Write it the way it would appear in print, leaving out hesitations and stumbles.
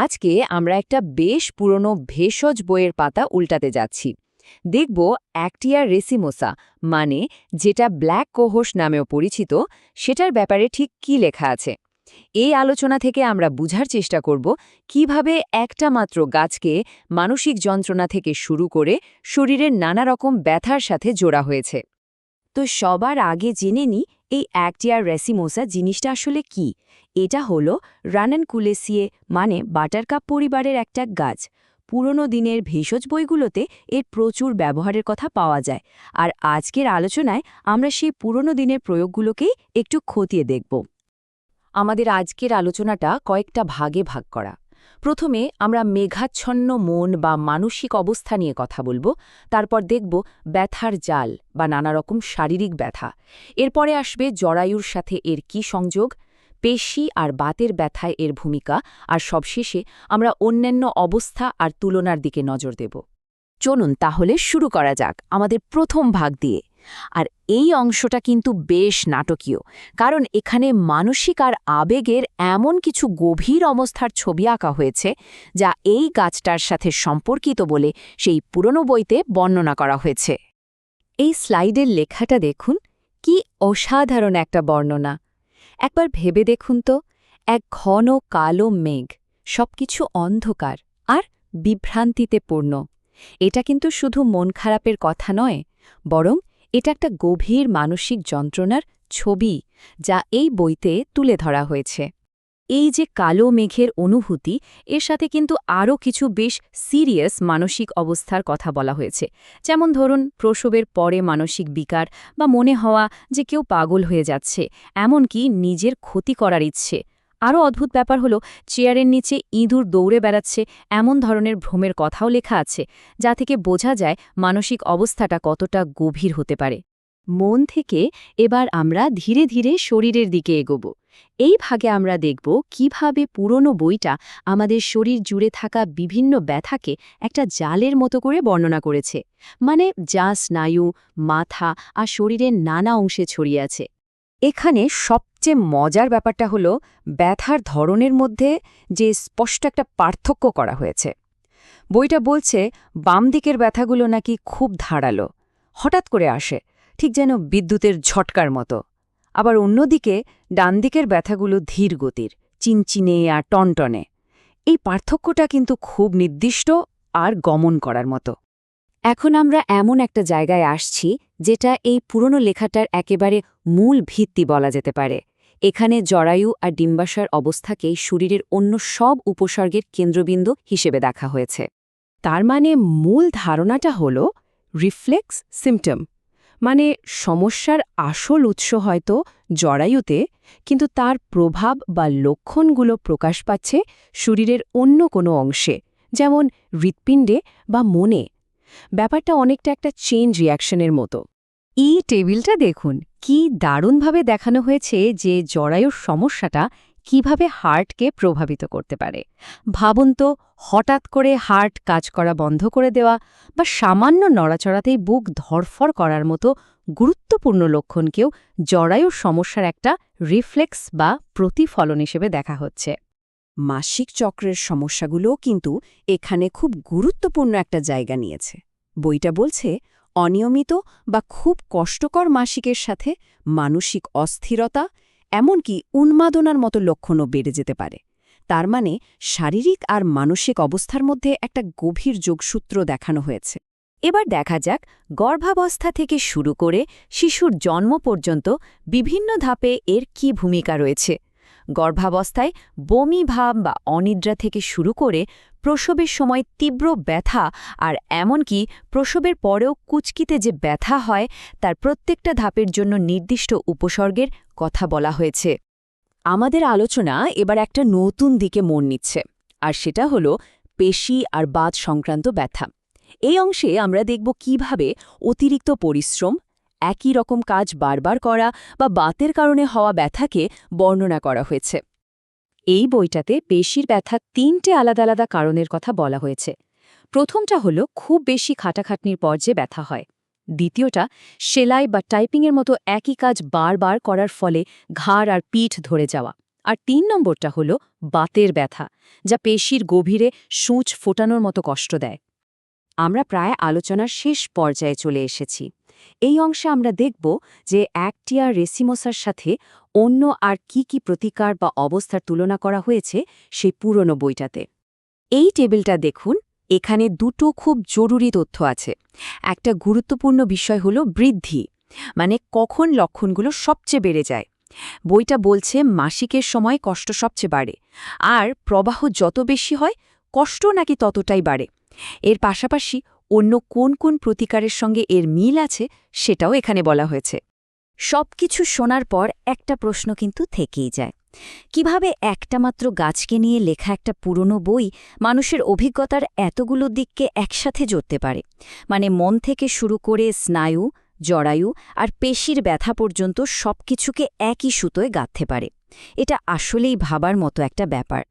আজকে আমরা একটা বেশ পুরনো ভেষজ বইয়ের পাতা উল্টাতে যাচ্ছি। দেখব অ্যাক্টিয়া রেসিমোসা, মানে যেটা ব্ল্যাক কোহোস নামেও পরিচিত, সেটার ব্যাপারে ঠিক কী লেখা আছে। এই আলোচনা থেকে আমরা বুঝার চেষ্টা করব কিভাবে একটা মাত্র গাছকে মানসিক যন্ত্রণা থেকে শুরু করে শরীরের নানা রকম ব্যথার সাথে জোড়া হয়েছে। তো সবার আগে জেনে নিই এই অ্যাক্টিয়া রেসিমোসা জিনিসটা আসলে কি। এটা হলো রানানকুলেসিয়ে, মানে বাটারকাপ পরিবারের একটা গাছ। পুরনো দিনের ভেষজ বইগুলোতে এর প্রচুর ব্যবহারের কথা পাওয়া যায়, আর আজকের আলোচনায় আমরা সেই পুরনো দিনের প্রয়োগগুলোকেই একটু খতিয়ে দেখব। আমাদের আজকের আলোচনাটা কয়েকটা ভাগে ভাগ করা। প্রথমে আমরা মেঘাচ্ছন্ন মন বা মানসিক অবস্থা নিয়ে কথা বলবো, তারপর দেখব ব্যথার জাল বা নানা রকম শারীরিক ব্যথা। এরপরে আসবে জরায়ুর সাথে এর কি সংযোগ, পেশি আর বাতের ব্যথায় এর ভূমিকা, আর সবশেষে আমরা অন্যান্য অবস্থা আর তুলনার দিকে নজর দেব। চলুন তাহলে শুরু করা যাক আমাদের প্রথম ভাগ দিয়ে। আর এই অংশটা কিন্তু বেশ নাটকীয়, কারণ এখানে মানসিক আর আবেগের এমন কিছু গভীর অবস্থার ছবি আঁকা হয়েছে যা এই গাছটার সাথে সম্পর্কিত বলে সেই পুরনো বইতে বর্ণনা করা হয়েছে। এই স্লাইডের লেখাটা দেখুন, কি অসাধারণ একটা বর্ণনা। একবার ভেবে দেখুন তো, এক ঘন কালো মেঘ, সবকিছু অন্ধকার আর বিভ্রান্তিতে পূর্ণ। এটা কিন্তু শুধু মন খারাপের কথা নয়, বরং এটা একটা গভীর মানসিক যন্ত্রণার ছবি যা এই বইতে তুলে ধরা হয়েছে। এই যে কালো মেঘের অনুভূতি, এর সাথে কিন্তু আরও কিছু বেশ সিরিয়াস মানসিক অবস্থার কথা বলা হয়েছে। যেমন ধরুন, প্রসবের পরে মানসিক বিকার বা মনে হওয়া যে কেউ পাগল হয়ে যাচ্ছে, এমনকি নিজের ক্ষতি করার ইচ্ছে। আরও অদ্ভুত ব্যাপার হলো, চেয়ারের নিচে ইঁদুর দৌড়ে বেড়াচ্ছে এমন ধরনের ভ্রমের কথাও লেখা আছে, যা থেকে বোঝা যায় মানসিক অবস্থাটা কতটা গভীর হতে পারে। মন থেকে এবার আমরা ধীরে ধীরে শরীরের দিকে এগোব। এই ভাগে আমরা দেখব কিভাবে পুরনো বইটা আমাদের শরীর জুড়ে থাকা বিভিন্ন ব্যথাকে একটা জালের মতো করে বর্ণনা করেছে, মানে যা স্নায়ু, মাথা আর শরীরের নানা অংশে ছড়িয়ে আছে। এখানে সবচেয়ে মজার ব্যাপারটা হলো ব্যথার ধরনের মধ্যে যে স্পষ্ট একটা পার্থক্য করা হয়েছে। বইটা বলছে বাম দিকের ব্যথাগুলো নাকি খুব ধারালো, হঠাৎ করে আসে, ঠিক যেন বিদ্যুতের ঝটকার মতো। আবার অন্যদিকে ডান দিকের ব্যথাগুলো ধীর গতির, চিনচিনে আর টনটনে। এই পার্থক্যটা কিন্তু খুব নির্দিষ্ট আর গমন করার মতো। এখন আমরা এমন একটা জায়গায় আসছি যেটা এই পুরনো লেখাটার একেবারে মূল ভিত্তি বলা যেতে পারে। এখানে জরায়ু আর ডিম্বাশয়ের অবস্থাকেই শরীরের অন্য সব উপসর্গের কেন্দ্রবিন্দু হিসেবে দেখা হয়েছে। তার মানে মূল ধারণাটা হল রিফ্লেক্স সিম্পটম, মানে সমস্যার আসল উৎস হয়তো জরায়ুতে, কিন্তু তার প্রভাব বা লক্ষণগুলো প্রকাশ পাচ্ছে শরীরের অন্য কোনো অংশে, যেমন হৃৎপিণ্ডে বা মনে। ব্যাপারটা অনেকটা একটা চেইন রিয়াকশনের মতো। এই টেবিলটা দেখুন, কি দারুণভাবে দেখানো হয়েছে যে জরায়ুর সমস্যাটা কিভাবে হার্টকে প্রভাবিত করতে পারে। ভাবুন তো, হঠাৎ করে হার্ট কাজ করা বন্ধ করে দেওয়া বা সামান্য নড়াচড়াতেই বুক ধড়ফড় করার মতো গুরুত্বপূর্ণ লক্ষণকেও জরায়ুর সমস্যার একটা রিফ্লেক্স বা প্রতিফলন হিসেবে দেখা হচ্ছে। মাসিক চক্রের সমস্যাগুলোও কিন্তু এখানে খুব গুরুত্বপূর্ণ একটা জায়গা নিয়েছে। বইটা বলছে অনিয়মিত বা খুব কষ্টকর মাসিকের সাথে মানসিক অস্থিরতা, এমনকি উন্মাদনার মতো লক্ষণও বেড়ে যেতে পারে। তার মানে শারীরিক আর মানসিক অবস্থার মধ্যে একটা গভীর যোগসূত্র দেখানো হয়েছে। এবার দেখা যাক গর্ভাবস্থা থেকে শুরু করে শিশুর জন্ম পর্যন্ত বিভিন্ন ধাপে এর কী ভূমিকা রয়েছে। গর্ভাবস্থায় বমি ভাব বা অনিদ্রা থেকে শুরু করে প্রসবের সময় তীব্র ব্যথা, আর এমনকি প্রসবের পরেও কুঁচকিতে যে ব্যথা হয়, তার প্রত্যেকটা ধাপের জন্য নির্দিষ্ট উপসর্গের কথা বলা হয়েছে। আমাদের আলোচনা এবার একটা নতুন দিকে মন নিচ্ছে, আর সেটা হলো পেশি আর বাত সংক্রান্ত ব্যথা। এই অংশে আমরা দেখব কিভাবে অতিরিক্ত পরিশ্রম, একই রকম কাজ বারবার করা বা বাতের কারণে হওয়া ব্যথাকে বর্ণনা করা হয়েছে। এই বইটাতে পেশির ব্যথা ৩টে আলাদা আলাদা কারণের কথা বলা হয়েছে। প্রথমটা হলো খুব বেশি খাটাখাটনির পর যে ব্যথা হয়। দ্বিতীয়টা সেলাই বা টাইপিংয়ের মতো একই কাজ বারবার করার ফলে ঘাড় আর পিঠ ধরে যাওয়া। আর ৩ নম্বরটা হলো বাতের ব্যথা, যা পেশির গভীরে সূঁচ ফোটানোর মতো কষ্ট দেয়। আমরা প্রায় আলোচনার শেষ পর্যায়ে চলে এসেছি। এই অংশে আমরা দেখব যে অ্যাক্টিয়া রেসিমোসার সাথে অন্য আর কি প্রতিকার বা অবস্থার তুলনা করা হয়েছে সেই পুরনো বইটাতে। এই টেবিলটা দেখুন, এখানে দুটো খুব জরুরি তথ্য আছে। একটা গুরুত্বপূর্ণ বিষয় হলো বৃদ্ধি, মানে কখন লক্ষণগুলো সবচেয়ে বেড়ে যায়। বইটা বলছে মাসিকের সময় কষ্ট সবচেয়ে বাড়ে, আর প্রবাহ যত বেশি হয় কষ্ট নাকি ততটাই বাড়ে। এর পাশাপাশি অন্য কোন প্রতিকারের সঙ্গে এর মিল আছে সেটাও এখানে বলা হয়েছে। সবকিছু শোনার পর একটা প্রশ্ন কিন্তু থেকেই যায়, কিভাবে একটা মাত্র গাছকে নিয়ে লেখা একটা পুরনো বই মানুষের অভিজ্ঞতার এতগুলো দিককে একসাথে জড়তে পারে? মানে মন থেকে শুরু করে স্নায়ু, জরায়ু আর পেশির ব্যথা পর্যন্ত সবকিছুকে একই সুতোয় গাঁথতে পারে। এটা আসলেই ভাবার মতো একটা ব্যাপার।